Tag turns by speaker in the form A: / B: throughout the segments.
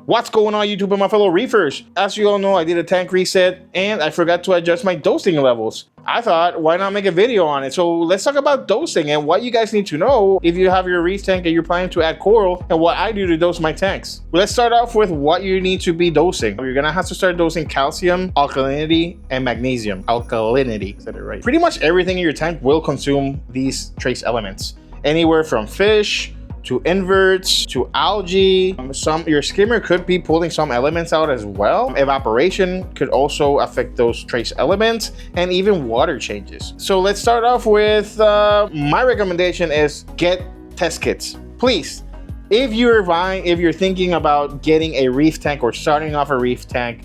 A: What's going on YouTube and my fellow reefers? As you all know, I did a tank reset and I forgot to adjust my dosing levels. I thought, why not make a video on it? So let's talk about dosing and what you guys need to know if you have your reef tank and you're planning to add coral, and what I do to dose my tanks. Let's start off with what you need to be dosing. You're gonna have to start dosing calcium, alkalinity, and magnesium. Alkalinity, said it right. Pretty much everything in your tank will consume these trace elements. Anywhere from fish, to inverts, to algae. Your skimmer could be pulling some elements out as well. Evaporation could also affect those trace elements, and even water changes. So let's start off with, my recommendation is get test kits. Please, if you're thinking about getting a reef tank or starting off a reef tank,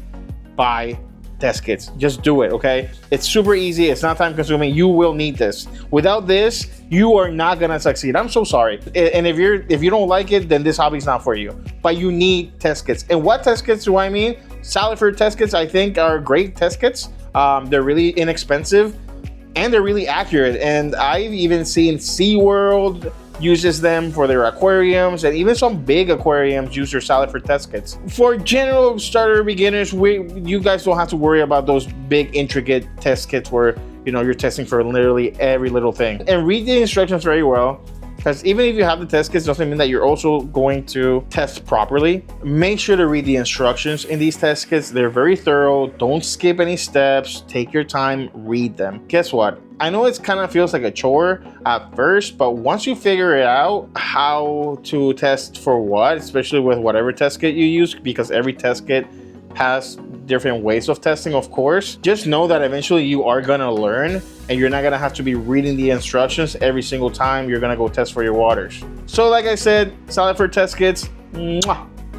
A: buy test kits. Just do it, okay? It's super easy. It's not time consuming. You will need this. Without this, you are not gonna succeed. I'm so sorry. And if you don't like it, then this hobby's not for you. But you need test kits. And what test kits do I mean? Salifert test kits, I think, are great test kits. They're really inexpensive and they're really accurate. And I've even seen SeaWorld uses them for their aquariums, and even some big aquariums use their Salifert test kits. For general starter beginners, you guys don't have to worry about those big intricate test kits where you're testing for literally every little thing. And read the instructions very well, because even if you have the test kits, doesn't mean that you're also going to test properly. Make sure to read the instructions in these test kits. They're very thorough. Don't skip any steps. Take your time, read them. Guess what? I know it kind of feels like a chore at first, but once you figure it out how to test for what, especially with whatever test kit you use, because every test kit has different ways of testing, of course, just know that eventually you are gonna learn, and you're not gonna have to be reading the instructions every single time you're gonna go test for your waters. So like I said, Salifert test kits,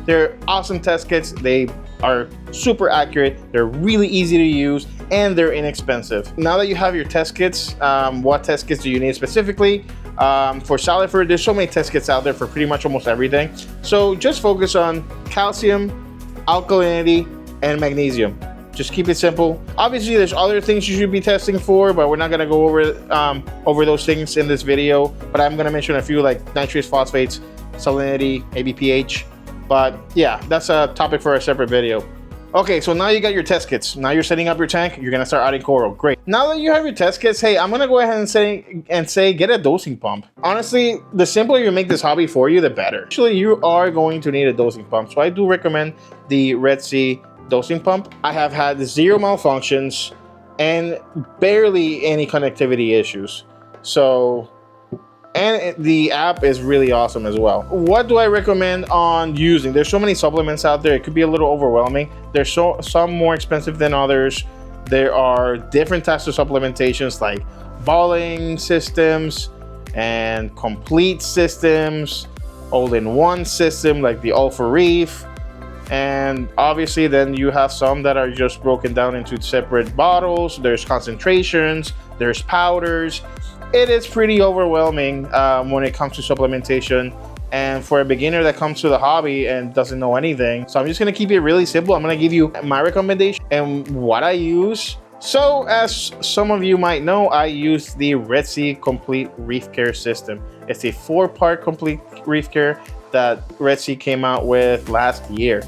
A: they're awesome test kits. They are super accurate, they're really easy to use, and they're inexpensive. Now that you have your test kits, what test kits do you need specifically? For Salifert, there's so many test kits out there for pretty much almost everything. So just focus on calcium, alkalinity, and magnesium. Just keep it simple. Obviously, there's other things you should be testing for, but we're not gonna go over those things in this video. But I'm gonna mention a few, like nitrates, phosphates, salinity, maybe pH. But yeah, that's a topic for a separate video. Okay, so now you got your test kits. Now you're setting up your tank. You're gonna start adding coral. Great. Now that you have your test kits, hey, I'm gonna go ahead and say get a dosing pump. Honestly, the simpler you make this hobby for you, the better. Actually, you are going to need a dosing pump. So I do recommend the Red Sea dosing pump. I have had 0 malfunctions and barely any connectivity issues. And the app is really awesome as well. What do I recommend on using? There's so many supplements out there. It could be a little overwhelming. There's some more expensive than others. There are different types of supplementations like balling systems and complete systems, all-in-one system like the Alpha Reef. And obviously then you have some that are just broken down into separate bottles. There's concentrations, there's powders. It is pretty overwhelming when it comes to supplementation, and for a beginner that comes to the hobby and doesn't know anything. So I'm just gonna keep it really simple. I'm gonna give you my recommendation and what I use. So as some of you might know, I use the Red Sea Complete Reef Care System. It's a 4-part complete reef care that Red Sea came out with last year.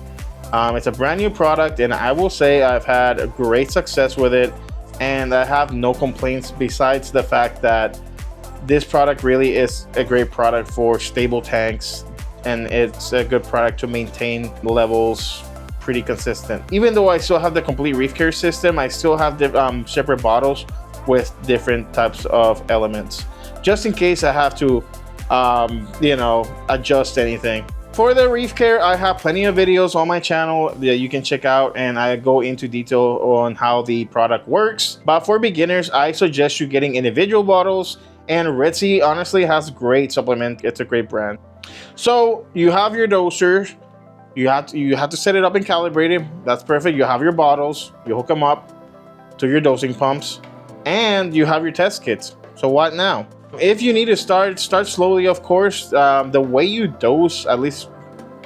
A: It's a brand new product, and I will say I've had a great success with it. And I have no complaints besides the fact that this product really is a great product for stable tanks, and it's a good product to maintain levels pretty consistent. Even though I still have the complete reef care system, I still have the separate bottles with different types of elements, just in case I have to adjust anything. For the reef care, I have plenty of videos on my channel that you can check out, and I go into detail on how the product works. But for beginners, I suggest you getting individual bottles, and Red Sea honestly has great supplement. It's a great brand. So you have your doser, you have to set it up and calibrate it. That's perfect. You have your bottles, you hook them up to your dosing pumps, and you have your test kits. So what now? If you need to start slowly, of course. The way you dose, at least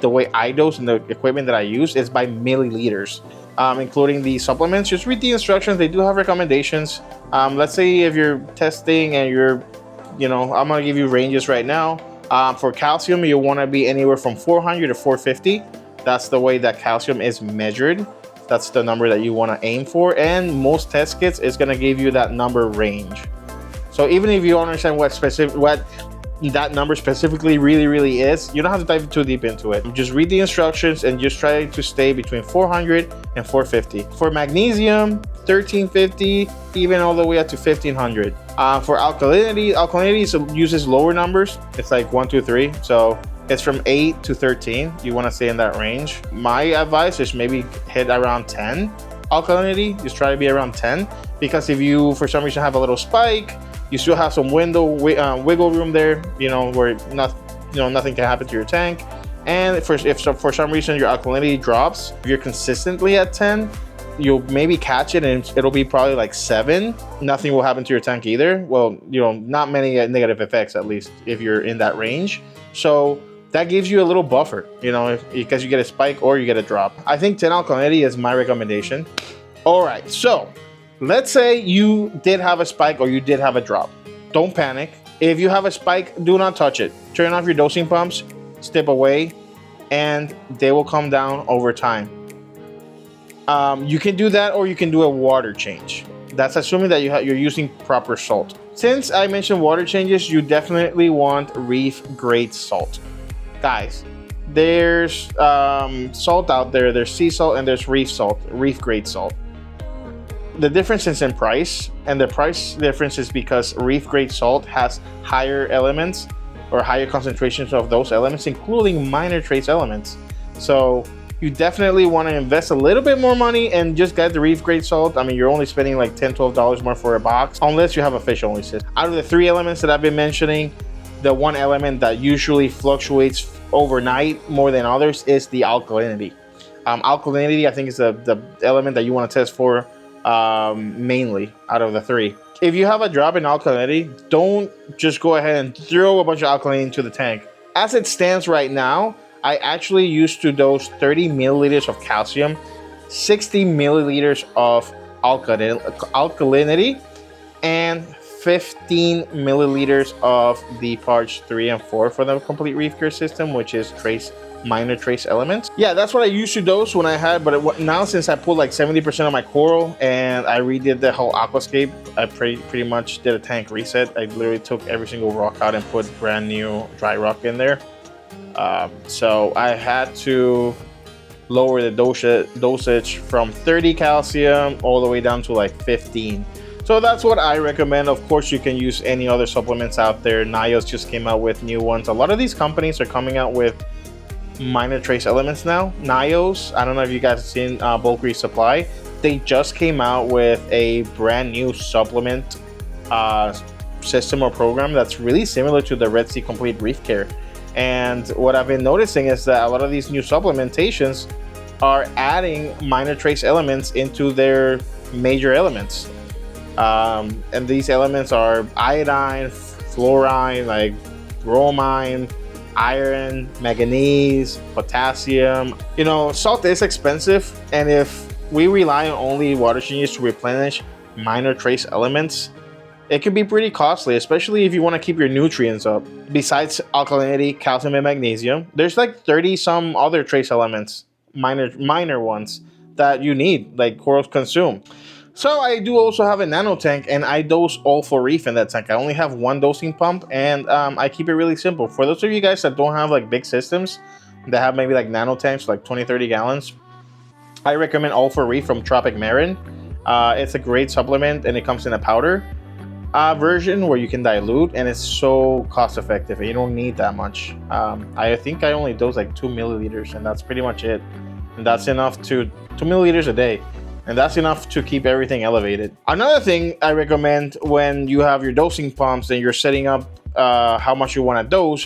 A: the way I dose and the equipment that I use, is by milliliters, including the supplements. Just read the instructions. They do have recommendations. Let's say if you're testing and I'm gonna give you ranges right now. For calcium, you want to be anywhere from 400 to 450. That's the way that calcium is measured. That's the number that you want to aim for, and most test kits is going to give you that number range. So even if you don't understand what that number specifically really is, you don't have to dive too deep into it. Just read the instructions and just try to stay between 400 and 450. For magnesium, 1350, even all the way up to 1500. For alkalinity uses lower numbers. It's like 1, 2, 3. So it's from 8 to 13. You want to stay in that range. My advice is maybe hit around 10 alkalinity. Just try to be around 10, because if you for some reason have a little spike, you still have some wiggle room there, where nothing can happen to your tank. And if for some reason your alkalinity drops, if you're consistently at 10, you'll maybe catch it and it'll be probably like 7. Nothing will happen to your tank either. Well, not many negative effects, at least if you're in that range. So that gives you a little buffer, because you get a spike or you get a drop. I think 10 alkalinity is my recommendation. All right, so let's say you did have a spike or you did have a drop. Don't panic. If you have a spike, do not touch it. Turn off your dosing pumps, step away, and they will come down over time. You can do that, or you can do a water change. That's assuming that you're using proper salt. Since I mentioned water changes, you definitely want Reef grade salt. Guys, there's salt out there. There's sea salt and there's Reef salt, Reef grade salt. The difference is in price, and the price difference is because Reef grade salt has higher elements or higher concentrations of those elements, including minor trace elements. So you definitely want to invest a little bit more money and just get the Reef grade salt. I mean, you're only spending like $10, $12 more for a box, unless you have a fish only system. Out of the 3 elements that I've been mentioning, the one element that usually fluctuates overnight more than others is the alkalinity. Alkalinity, I think, is the element that you want to test for mainly out of the 3. If you have a drop in alkalinity, don't just go ahead and throw a bunch of alkalinity into the tank. As it stands right now, I actually used to dose 30 milliliters of calcium, 60 milliliters of alkalinity, and 15 milliliters of the parts 3 and 4 for the complete Reef Care system, which is minor trace elements. Yeah, that's what I used to dose when I had, but now since I pulled like 70% of my coral and I redid the whole aquascape, I pretty much did a tank reset. I literally took every single rock out and put brand new dry rock in there. So I had to lower the dosage from 30 calcium all the way down to like 15. So that's what I recommend. Of course, you can use any other supplements out there. Nios just came out with new ones. A lot of these companies are coming out with minor trace elements now. Nios, I don't know if you guys have seen Bulk Reef Supply. They just came out with a brand new supplement system or program that's really similar to the Red Sea Complete Reef Care. And what I've been noticing is that a lot of these new supplementations are adding minor trace elements into their major elements. And these elements are iodine, fluorine, like bromine, iron, manganese, potassium. Salt is expensive, and if we rely on only water changes to replenish minor trace elements, it can be pretty costly, especially if you want to keep your nutrients up. Besides alkalinity, calcium, and magnesium, there's like 30 some other trace elements, minor ones, that you need, like corals consume. So I do also have a nano tank, and I dose all for Reef in that tank. I only have 1 dosing pump, and I keep it really simple. For those of you guys that don't have like big systems, that have maybe like nano tanks, like 20-30 gallons, I recommend all for Reef from Tropic Marin. It's a great supplement, and it comes in a powder version where you can dilute, and it's so cost effective, and you don't need that much. I think I only dose like 2 milliliters, and that's pretty much it. And that's enough to 2 milliliters a day. And that's enough to keep everything elevated. Another thing I recommend when you have your dosing pumps and you're setting up how much you want to dose,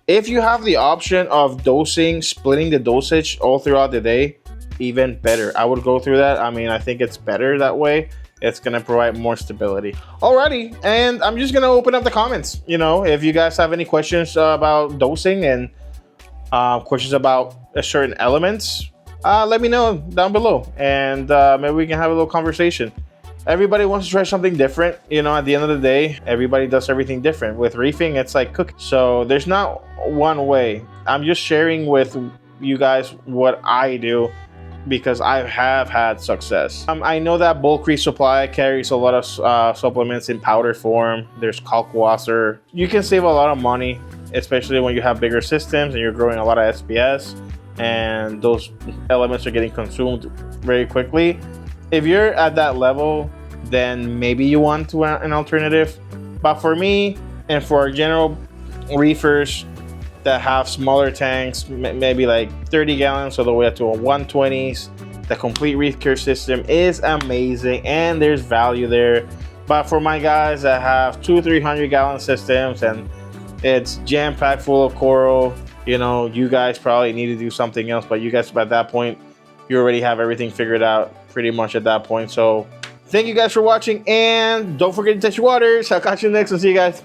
A: if you have the option of splitting the dosage all throughout the day, even better. I would go through that. I mean, I think it's better that way. It's going to provide more stability. Alrighty, and I'm just going to open up the comments. If you guys have any questions about dosing and questions about certain elements, let me know down below, and maybe we can have a little conversation. Everybody wants to try something different. At the end of the day, everybody does everything different. With reefing, it's like cooking. So there's not one way. I'm just sharing with you guys what I do, because I have had success. I know that bulk resupply carries a lot of supplements in powder form. There's kalkwasser. You can save a lot of money, especially when you have bigger systems and you're growing a lot of SPS, and those elements are getting consumed very quickly. If you're at that level, then maybe you want to an alternative. But for me, and for general reefers that have smaller tanks, maybe like 30 gallons all the way up to a 120s, the complete reef care system is amazing and there's value there. But for my guys that have 200-300 gallon systems and it's jam-packed full of coral, you know, you guys probably need to do something else. But you guys, by that point, you already have everything figured out pretty much at that point. So thank you guys for watching, and don't forget to test your waters. I'll catch you next and see you guys.